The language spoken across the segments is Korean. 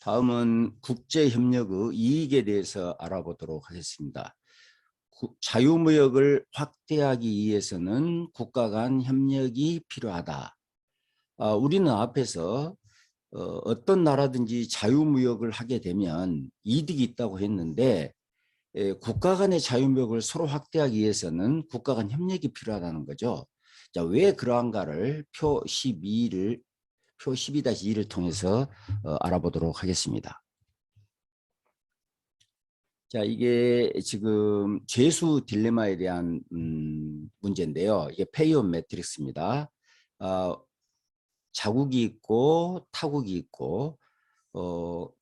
다음은 국제협력의 이익에 대해서 알아보도록 하겠습니다. 자유무역을 확대하기 위해서는 국가 간 협력이 필요하다. 우리는 앞에서 어떤 나라든지 자유무역을 하게 되면 이득이 있다고 했는데 국가 간의 자유무역을 서로 확대하기 위해서는 국가 간 협력이 필요하다는 거죠. 자, 왜 그러한가를 표 12-2를 통해서 알아보도록 하겠습니다. 자, 이게 지금 죄수 딜레마에 대한 문제인데요. 이게 페이온 매트릭스입니다. 자국이 있고 타국이 있고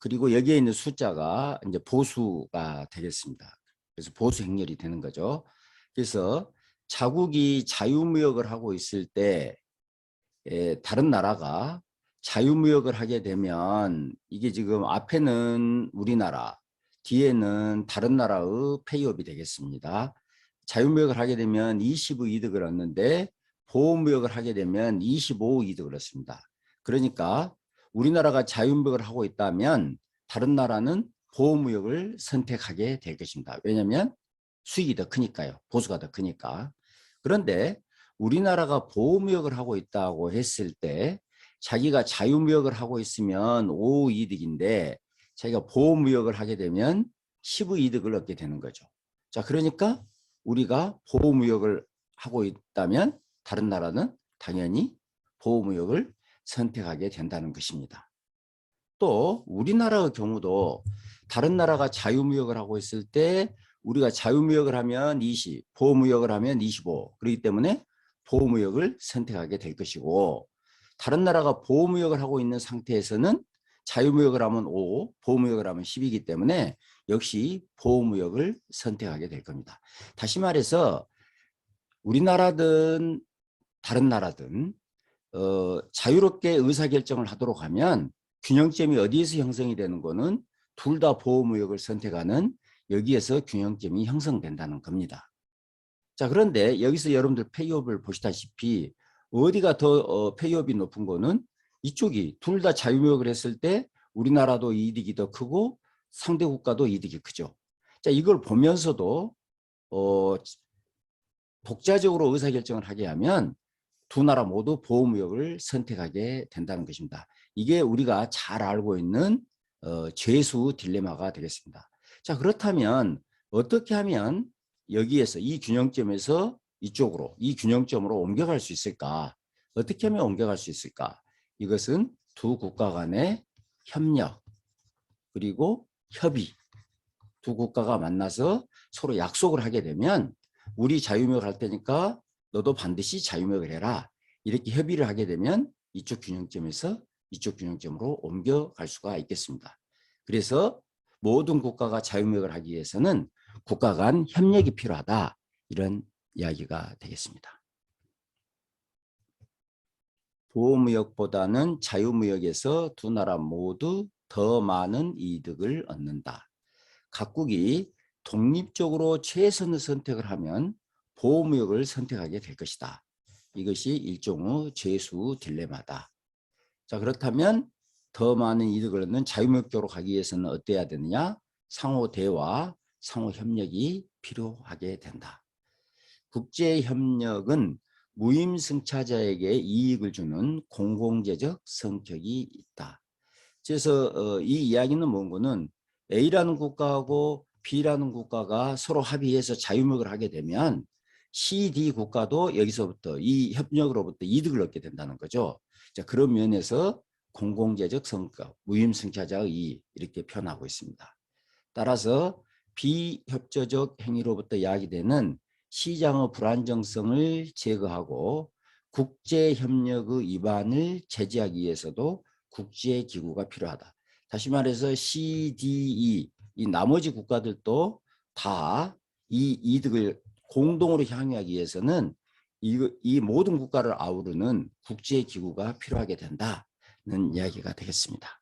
그리고 여기에 있는 숫자가 이제 보수가 되겠습니다. 그래서 보수 행렬이 되는 거죠. 그래서 자국이 자유무역을 하고 있을 때 다른 나라가 자유무역을 하게 되면 이게 지금 앞에는 우리나라, 뒤에는 다른 나라의 페이업이 되겠습니다. 자유무역을 하게 되면 20의 이득을 얻는데 보호무역을 하게 되면 25 이득을 얻습니다. 그러니까 우리나라가 자유무역을 하고 있다면 다른 나라는 보호무역을 선택하게 될 것입니다. 왜냐하면 수익이 더 크니까요. 보수가 더 크니까. 그런데 우리나라가 보호무역을 하고 있다고 했을 때 자기가 자유무역을 하고 있으면 5 이득인데 자기가 보호무역을 하게 되면 10의 이득을 얻게 되는 거죠. 자, 그러니까 우리가 보호무역을 하고 있다면 다른 나라는 당연히 보호무역을 선택하게 된다는 것입니다. 또 우리나라의 경우도 다른 나라가 자유무역을 하고 있을 때 우리가 자유무역을 하면 20, 보호무역을 하면 25. 그렇기 때문에 보호무역을 선택하게 될 것이고 다른 나라가 보호무역을 하고 있는 상태에서는 자유무역을 하면 5, 보호무역을 하면 10이기 때문에 역시 보호무역을 선택하게 될 겁니다. 다시 말해서 우리나라든 다른 나라든 자유롭게 의사결정을 하도록 하면 균형점이 어디에서 형성이 되는 거는 둘 다 보호무역을 선택하는 여기에서 균형점이 형성된다는 겁니다. 자, 그런데 여기서 여러분들 페이업을 보시다시피 어디가 더 페이업이 높은 거는 이쪽이 둘 다 자유무역을 했을 때 우리나라도 이득이 더 크고 상대 국가도 이득이 크죠. 자, 이걸 보면서도 독자적으로 의사결정을 하게 하면 두 나라 모두 보호무역을 선택하게 된다는 것입니다. 이게 우리가 잘 알고 있는 죄수 딜레마가 되겠습니다. 자, 그렇다면 어떻게 하면 여기에서 이 균형점에서 이쪽으로 이 균형점으로 옮겨갈 수 있을까? 어떻게 하면 옮겨갈 수 있을까? 이것은 두 국가 간의 협력 그리고 협의 두 국가가 만나서 서로 약속을 하게 되면 우리 자유무역을 할 테니까 너도 반드시 자유무역을 해라. 이렇게 협의를 하게 되면 이쪽 균형점에서 이쪽 균형점으로 옮겨갈 수가 있겠습니다. 그래서 모든 국가가 자유무역을 하기 위해서는 국가 간 협력이 필요하다. 이런 이야기가 되겠습니다. 보호무역보다는 자유무역에서 두 나라 모두 더 많은 이득을 얻는다. 각국이 독립적으로 최선의 선택을 하면 보호무역을 선택하게 될 것이다. 이것이 일종의 죄수 딜레마다. 자, 그렇다면 더 많은 이득을 얻는 자유무역적으로 가기 위해서는 어때야 되느냐? 상호 대화, 상호 협력이 필요하게 된다. 국제협력은 무임승차자에게 이익을 주는 공공재적 성격이 있다. 그래서 이 이야기는 뭔가는 A라는 국가하고 B라는 국가가 서로 합의해서 자유무역을 하게 되면 C, D 국가도 여기서부터 이 협력으로부터 이득을 얻게 된다는 거죠. 자, 그런 면에서 공공재적 성격, 무임승차자의 이익 이렇게 표현하고 있습니다. 따라서 비협조적 행위로부터 야기되는 시장의 불안정성을 제거하고 국제협력의 위반을 제재하기 위해서도 국제기구가 필요하다. 다시 말해서 CDE, 이 나머지 국가들도 다 이 이득을 공동으로 향유하기 위해서는 이 모든 국가를 아우르는 국제기구가 필요하게 된다는 이야기가 되겠습니다.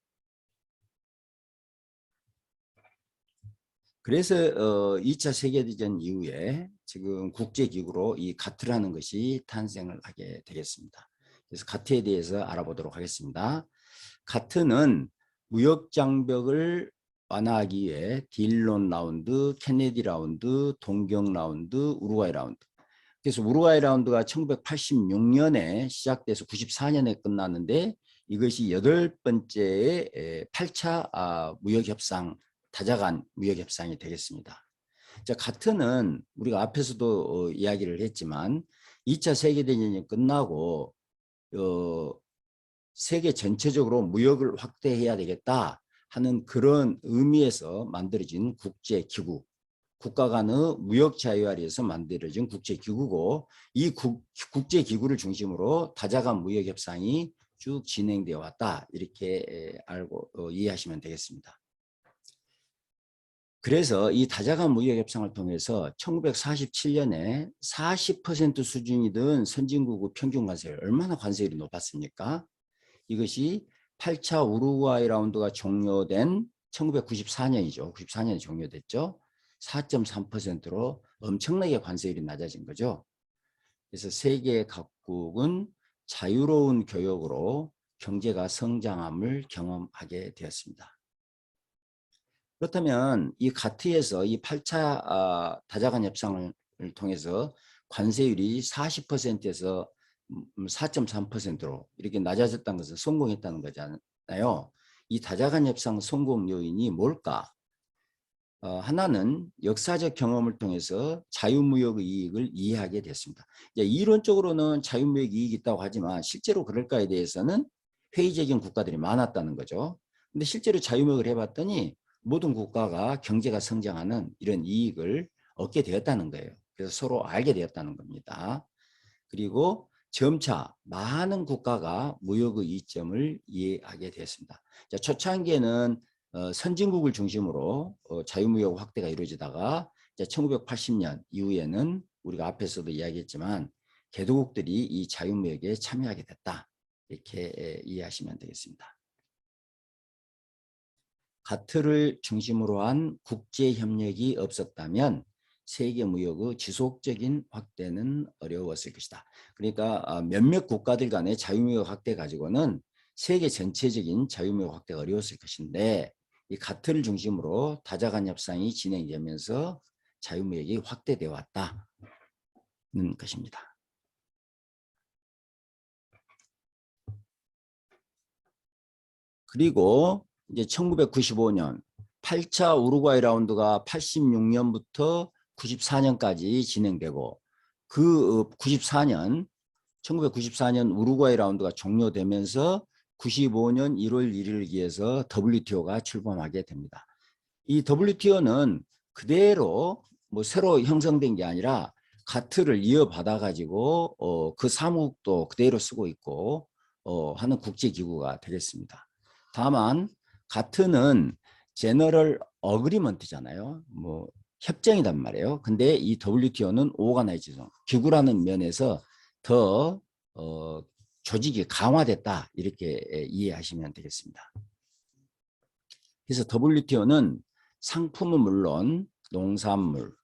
그래서 2차 세계대전 이후에 지금 국제기구로 이 가트라는 것이 탄생을 하게 되겠습니다. 그래서 가트에 대해서 알아보도록 하겠습니다. 가트는 무역 장벽을 완화하기 위해 딜론 라운드, 케네디 라운드, 동경 라운드, 우루과이 라운드. 그래서 우루과이 라운드가 1986년에 시작돼서 94년에 끝났는데 이것이 8번째의 8차 무역협상, 다자간 무역협상이 되겠습니다. 자, 가트는 우리가 앞에서도 이야기를 했지만 2차 세계대전이 끝나고 세계 전체적으로 무역을 확대해야 되겠다 하는 그런 의미에서 만들어진 국제기구, 국가 간의 무역 자유화를 위해서 만들어진 국제기구고 이 국제기구를 중심으로 다자간 무역협상이 쭉 진행되어 왔다 이렇게 알고 이해하시면 되겠습니다. 그래서 이 다자간 무역협상을 통해서 1947년에 40% 수준이던 선진국의 평균 관세율, 얼마나 관세율이 높았습니까? 이것이 8차 우루과이 라운드가 종료된 1994년이죠. 94년에 종료됐죠. 4.3%로 엄청나게 관세율이 낮아진 거죠. 그래서 세계 각국은 자유로운 교역으로 경제가 성장함을 경험하게 되었습니다. 그렇다면 이 가트에서 이 8차 다자간 협상을 통해서 관세율이 40%에서 4.3%로 이렇게 낮아졌다는 것은 성공했다는 거잖아요. 이 다자간 협상 성공 요인이 뭘까? 하나는 역사적 경험을 통해서 자유무역의 이익을 이해하게 됐습니다. 이론적으로는 자유무역 이익이 있다고 하지만 실제로 그럴까에 대해서는 회의적인 국가들이 많았다는 거죠. 근데 실제로 자유무역을 해봤더니 모든 국가가 경제가 성장하는 이런 이익을 얻게 되었다는 거예요. 그래서 서로 알게 되었다는 겁니다. 그리고 점차 많은 국가가 무역의 이점을 이해하게 되었습니다. 자, 초창기에는 선진국을 중심으로 자유무역 확대가 이루어지다가 1980년 이후에는 우리가 앞에서도 이야기했지만 개도국들이 이 자유무역에 참여하게 됐다. 이렇게 이해하시면 되겠습니다. 가트를 중심으로 한 국제협력이 없었다면 세계 무역의 지속적인 확대는 어려웠을 것이다. 그러니까 몇몇 국가들 간의 자유무역 확대 가지고는 세계 전체적인 자유무역 확대가 어려웠을 것인데 이 가트를 중심으로 다자간 협상이 진행되면서 자유무역이 확대되어 왔다는 것입니다. 그리고 이제 1995년 8차 우루과이 라운드가 86년부터 94년까지 진행되고 그 1994년 우루과이 라운드가 종료되면서 95년 1월 1일기에서 WTO가 출범하게 됩니다. 이 WTO는 그대로 뭐 새로 형성된 게 아니라 가트를 이어받아 가지고 그 사무국도 그대로 쓰고 있고 하는 국제기구가 되겠습니다. 다만 가트는 제너럴 어그리먼트잖아요. 뭐 협정이란 말이에요. 근데 이 WTO는 오가나이제이션 기구라는 면에서 더 조직이 강화됐다 이렇게 이해하시면 되겠습니다. 그래서 WTO는 상품은 물론 농산물,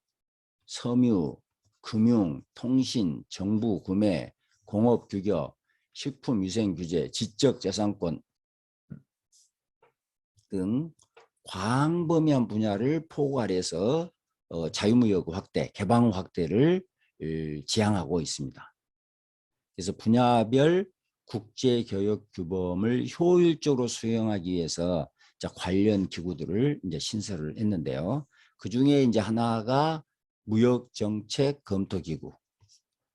섬유, 금융, 통신, 정부 구매, 공업 규격, 식품위생 규제, 지적재산권 등 광범위한 분야를 포괄해서 자유무역 확대, 개방 확대를 지향하고 있습니다. 그래서 분야별 국제교역 규범을 효율적으로 수행하기 위해서 관련 기구들을 이제 신설을 했는데요. 그 중에 이제 하나가 무역정책검토기구.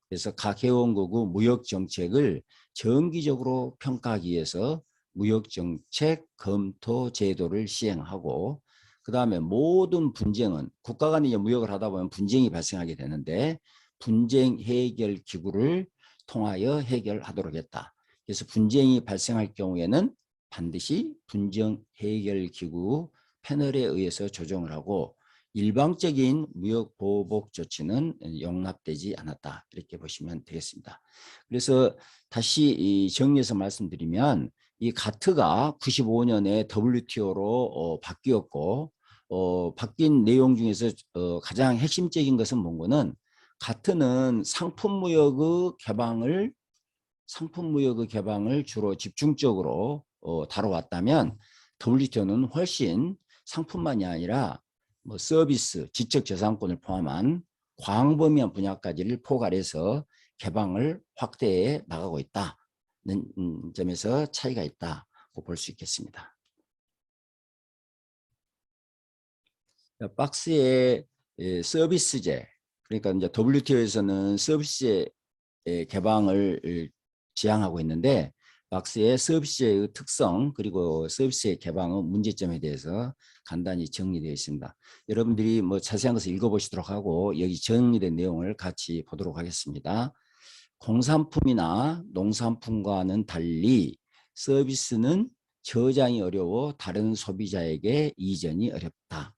그래서 각 회원국의 무역정책을 정기적으로 평가하기 위해서 무역정책 검토 제도를 시행하고 그 다음에 모든 분쟁은 국가 간에 이제 무역을 하다 보면 분쟁이 발생하게 되는데 분쟁 해결 기구를 통하여 해결하도록 했다. 그래서 분쟁이 발생할 경우에는 반드시 분쟁 해결 기구 패널에 의해서 조정을 하고 일방적인 무역 보복 조치는 용납되지 않았다. 이렇게 보시면 되겠습니다. 그래서 다시 정리해서 말씀드리면 이 가트가 95년에 WTO로 바뀌었고 바뀐 내용 중에서 가장 핵심적인 것은 뭔가는 가트는 상품무역의 개방을 주로 집중적으로 다뤄왔다면 WTO는 훨씬 상품만이 아니라 뭐 서비스, 지적재산권을 포함한 광범위한 분야까지를 포괄해서 개방을 확대해 나가고 있다는 점에서 차이가 있다고 볼 수 있겠습니다. 박스에 서비스제, 그러니까 이제 WTO에서는 서비스제 개방을 지향하고 있는데 박스의 서비스의 특성 그리고 서비스의 개방의 문제점에 대해서 간단히 정리되어 있습니다. 여러분들이 뭐 자세한 것을 읽어보시도록 하고 여기 정리된 내용을 같이 보도록 하겠습니다. 공산품이나 농산품과는 달리 서비스는 저장이 어려워 다른 소비자에게 이전이 어렵다.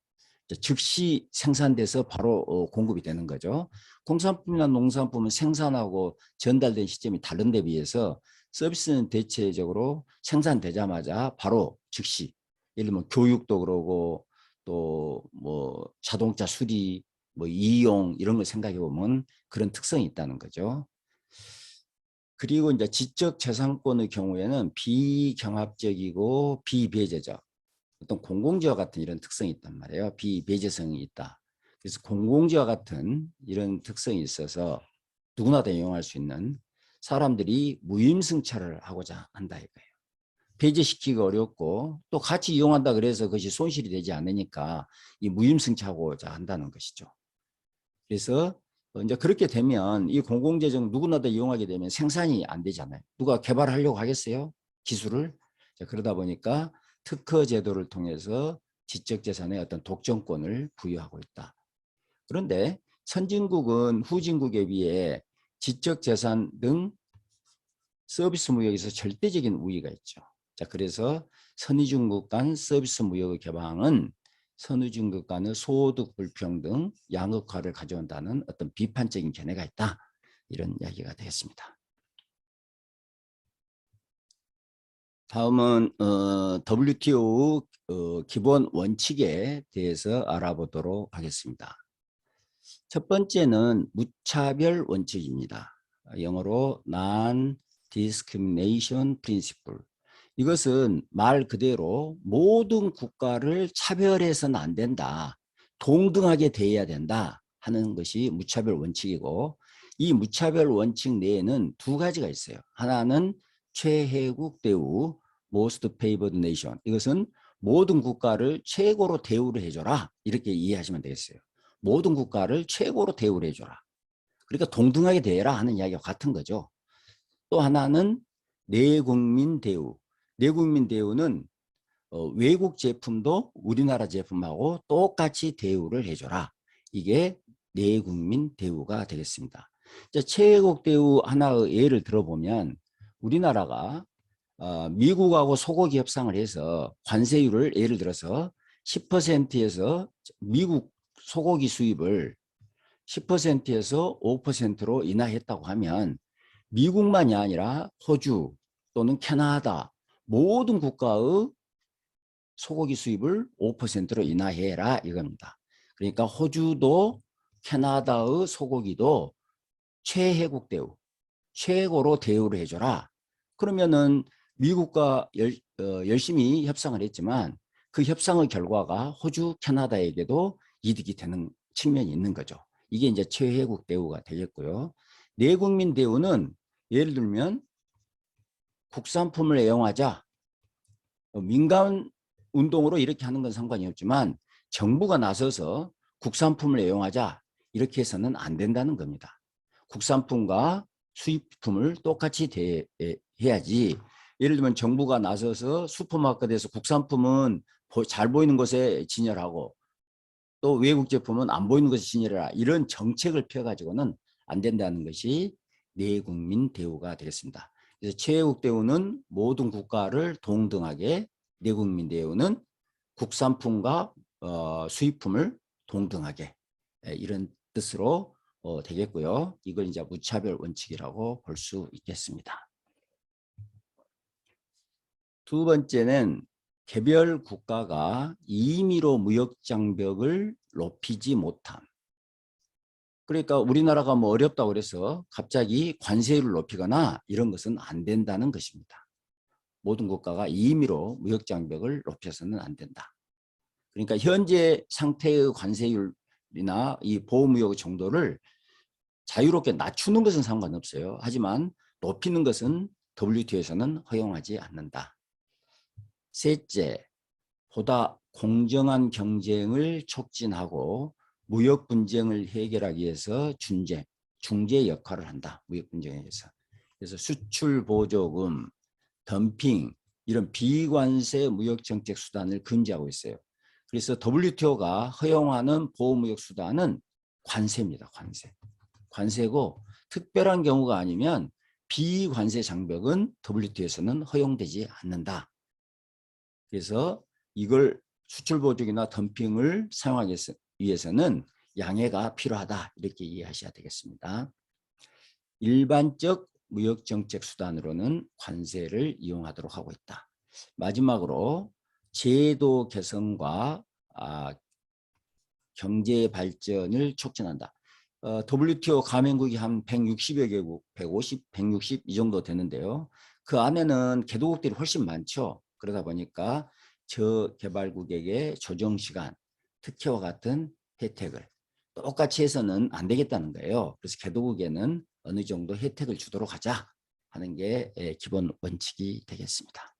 즉시 생산돼서 바로 공급이 되는 거죠. 공산품이나 농산품은 생산하고 전달된 시점이 다른 데 비해서 서비스는 대체적으로 생산되자마자 바로 즉시, 예를 들면 교육도 그러고 또 뭐 자동차 수리, 뭐 이용 이런 걸 생각해 보면 그런 특성이 있다는 거죠. 그리고 이제 지적재산권의 경우에는 비경합적이고 비배제적, 어떤 공공지와 같은 이런 특성이 있단 말이에요. 비배제성이 있다. 그래서 공공지와 같은 이런 특성이 있어서 누구나 다 이용할 수 있는, 사람들이 무임승차를 하고자 한다 이거예요. 배제시키기 어렵고 또 같이 이용한다 그래서 그것이 손실이 되지 않으니까 이 무임승차하고자 한다는 것이죠. 그래서 이제 그렇게 되면 이 공공재정 누구나 다 이용하게 되면 생산이 안 되잖아요. 누가 개발하려고 하겠어요? 기술을. 그러다 보니까 특허 제도를 통해서 지적재산의 어떤 독점권을 부여하고 있다. 그런데 선진국은 후진국에 비해 지적재산 등 서비스 무역에서 절대적인 우위가 있죠. 자, 그래서 선진국 간 서비스 무역의 개방은 선진국 간의 소득 불평등, 양극화를 가져온다는 어떤 비판적인 견해가 있다. 이런 이야기가 되겠습니다. 다음은 WTO 기본 원칙에 대해서 알아보도록 하겠습니다. 첫 번째는 무차별 원칙입니다. 영어로 Non-Discrimination Principle. 이것은 말 그대로 모든 국가를 차별해서는 안 된다, 동등하게 대해야 된다 하는 것이 무차별 원칙이고, 이 무차별 원칙 내에는 두 가지가 있어요. 하나는 최혜국 대우, Most Favored Nation. 이것은 모든 국가를 최고로 대우를 해줘라, 이렇게 이해하시면 되겠어요. 모든 국가를 최고로 대우를 해줘라. 그러니까 동등하게 대해라 하는 이야기와 같은 거죠. 또 하나는 내국민 대우. 내국민 대우는 외국 제품도 우리나라 제품하고 똑같이 대우를 해줘라. 이게 내국민 대우가 되겠습니다. 최혜국 대우 하나의 예를 들어보면 우리나라가 미국하고 소고기 협상을 해서 관세율을 예를 들어서 10%에서 미국 소고기 수입을 10%에서 5%로 인하했다고 하면 미국만이 아니라 호주 또는 캐나다 모든 국가의 소고기 수입을 5%로 인하해라 이겁니다. 그러니까 호주도 캐나다의 소고기도 최혜국 대우, 최고로 대우를 해줘라. 그러면은 미국과 열심히 협상을 했지만 그 협상의 결과가 호주, 캐나다에게도 이득이 되는 측면이 있는 거죠. 이게 이제 최혜국 대우가 되겠고요. 내국민 대우는 예를 들면 국산품을 애용하자, 민간 운동으로 이렇게 하는 건 상관이 없지만 정부가 나서서 국산품을 애용하자 이렇게 해서는 안 된다는 겁니다. 국산품과 수입품을 똑같이 대해야지. 예를 들면 정부가 나서서 슈퍼마켓에서 국산품은 잘 보이는 곳에 진열하고 또 외국 제품은 안 보이는 곳에 진열해라, 이런 정책을 펴가지고는 안 된다는 것이 내국민 대우가 되겠습니다. 그래서 최혜국 대우는 모든 국가를 동등하게, 내국민 대우는 국산품과 수입품을 동등하게, 이런 뜻으로 되겠고요. 이걸 이제 무차별 원칙이라고 볼 수 있겠습니다. 두 번째는 개별 국가가 임의로 무역 장벽을 높이지 못함. 그러니까 우리나라가 뭐 어렵다고 그래서 갑자기 관세율을 높이거나 이런 것은 안 된다는 것입니다. 모든 국가가 임의로 무역 장벽을 높여서는 안 된다. 그러니까 현재 상태의 관세율이나 이 보호무역 정도를 자유롭게 낮추는 것은 상관없어요. 하지만 높이는 것은 WTO에서는 허용하지 않는다. 셋째, 보다 공정한 경쟁을 촉진하고 무역 분쟁을 해결하기 위해서 중재 역할을 한다. 무역 분쟁에 의해서. 그래서 수출 보조금, 덤핑 이런 비관세 무역 정책 수단을 금지하고 있어요. 그래서 WTO가 허용하는 보호무역 수단은 관세입니다. 관세고 특별한 경우가 아니면 비관세 장벽은 WTO에서는 허용되지 않는다. 그래서 이걸 수출 보조기나 덤핑을 사용하기 위해서는 양해가 필요하다. 이렇게 이해하셔야 되겠습니다. 일반적 무역 정책 수단으로는 관세를 이용하도록 하고 있다. 마지막으로 제도 개선과 경제 발전을 촉진한다. WTO 가맹국이 한 160여 개국, 150, 160 이 정도 되는데요. 그 안에는 개도국들이 훨씬 많죠. 그러다 보니까 저개발국에게 조정시간, 특혜와 같은 혜택을 똑같이 해서는 안 되겠다는 거예요. 그래서 개도국에는 어느 정도 혜택을 주도록 하자 하는 게 기본 원칙이 되겠습니다.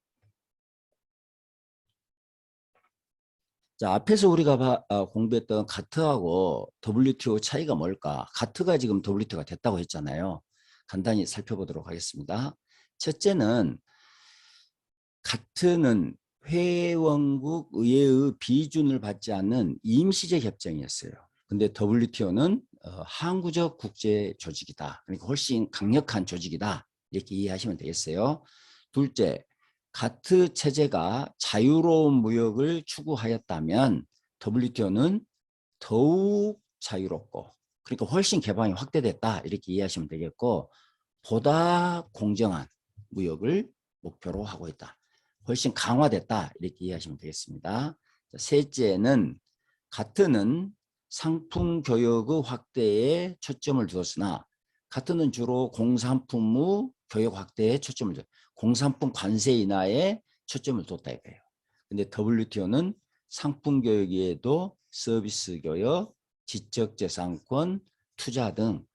자, 앞에서 우리가 공부했던 가트하고 WTO 차이가 뭘까? 가트가 지금 WTO가 됐다고 했잖아요. 간단히 살펴보도록 하겠습니다. 첫째는 가트는 회원국 의회의 비준을 받지 않는 임시적 협정이었어요. 근데 WTO는 항구적 국제 조직이다. 그러니까 훨씬 강력한 조직이다. 이렇게 이해하시면 되겠어요. 둘째, 가트 체제가 자유로운 무역을 추구하였다면 WTO는 더욱 자유롭고 그러니까 훨씬 개방이 확대됐다. 이렇게 이해하시면 되겠고 보다 공정한 무역을 목표로 하고 있다. 훨씬 강화됐다. 이렇게 이해하시면 되겠습니다. 셋째는 가트는 상품 교역의 확대에 초점을 두었으나 가트는 주로 공산품의 교역 확대에 초점을 둬요. 공산품 관세 인하에 초점을 뒀다 이거예요. 근데 WTO는 상품 교역 외에도 서비스 교역, 지적재산권, 투자 등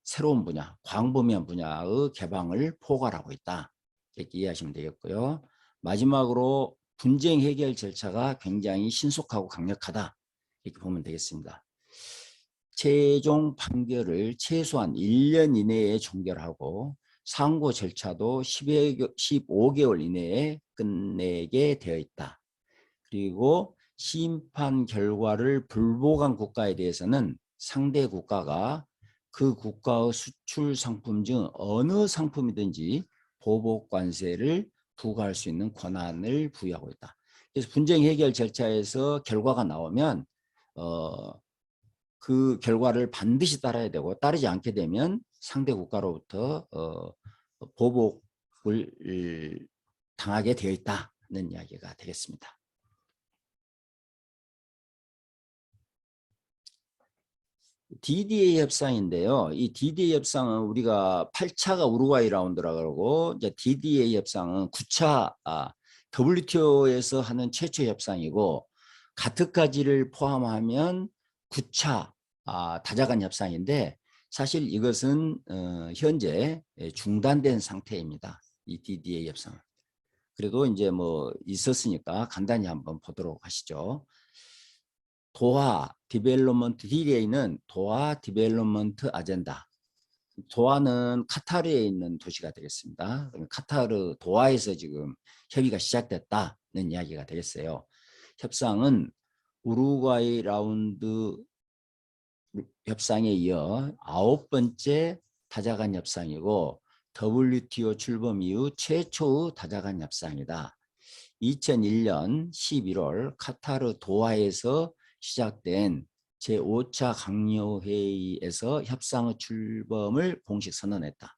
새로운 분야, 광범위한 분야의 개방을 포괄하고 있다. 이렇게 이해하시면 되겠고요. 마지막으로 분쟁 해결 절차가 굉장히 신속하고 강력하다. 이렇게 보면 되겠습니다. 최종 판결을 최소한 1년 이내에 종결하고 상고 절차도 15개월 이내에 끝내게 되어 있다. 그리고 심판 결과를 불복한 국가에 대해서는 상대 국가가 그 국가의 수출 상품 중 어느 상품이든지 보복 관세를 부과할 수 있는 권한을 부여하고 있다. 그래서 분쟁 해결 절차에서 결과가 나오면 그 결과를 반드시 따라야 되고 따르지 않게 되면 상대 국가로부터 보복을 당하게 되어 있다는 이야기가 되겠습니다. DDA 협상인데요. 이 DDA 협상은 우리가 8차가 우루과이 라운드라고 그러고 이제 DDA 협상은 9차 WTO에서 하는 최초 협상이고 가트까지를 포함하면 9차 다자간 협상인데 사실 이것은 현재 중단된 상태입니다. 이 DDA 협상은. 그래도 이제 뭐 있었으니까 간단히 한번 보도록 하시죠. 도하 디벨롭먼트 DDA는 도하 디벨롭먼트 아젠다. 도하는 카타르에 있는 도시가 되겠습니다. 카타르 도하에서 지금 협의가 시작됐다는 이야기가 되겠어요. 협상은 우루과이 라운드 협상에 이어 9번째 다자간 협상이고 WTO 출범 이후 최초의 다자간 협상이다. 2001년 11월 카타르 도하에서 시작된 제5차 강요회의에서 협상의 출범을 공식 선언했다.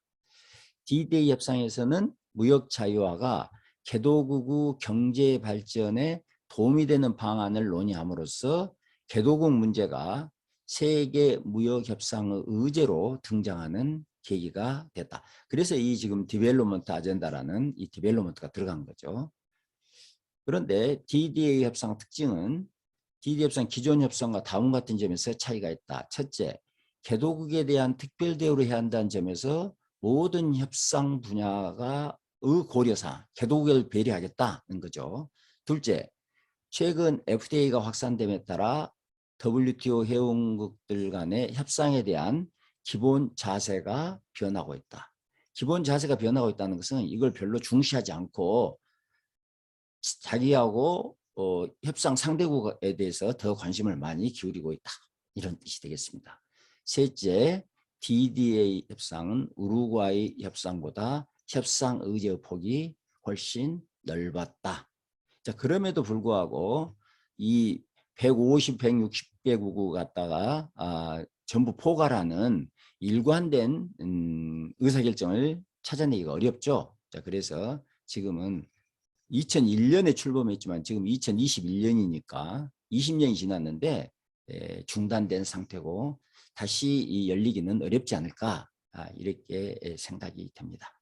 D-Day 협상에서는 무역 자유화가 개도국의 경제 발전에 도움이 되는 방안을 논의함으로써 개도국 문제가 세계 무역 협상의 의제로 등장하는 계기가 됐다. 그래서 이 지금 디벨롭먼트 아젠다라는 이 디벨롭먼트가 들어간 거죠. 그런데 DDA 협상 특징은 DDA 협상 기존 협상과 다음 같은 점에서 차이가 있다. 첫째, 개도국에 대한 특별 대우를 해야 한다는 점에서 모든 협상 분야가 고려상 개도국을 배려하겠다는 거죠. 둘째, 최근 FTA가 확산됨에 따라 WTO 회원국들 간의 협상에 대한 기본 자세가 변하고 있다. 기본 자세가 변하고 있다는 것은 이걸 별로 중시하지 않고 자기하고 협상 상대국에 대해서 더 관심을 많이 기울이고 있다. 이런 뜻이 되겠습니다. 셋째, DDA 협상은 우루과이 협상보다 협상 의제의 폭이 훨씬 넓었다. 자, 그럼에도 불구하고 이 150, 160개국 갖다가 전부 포괄하는 일관된 의사결정을 찾아내기가 어렵죠. 자, 그래서 지금은 2001년에 출범했지만 지금 2021년이니까 20년이 지났는데 중단된 상태고 다시 열리기는 어렵지 않을까 이렇게 생각이 됩니다.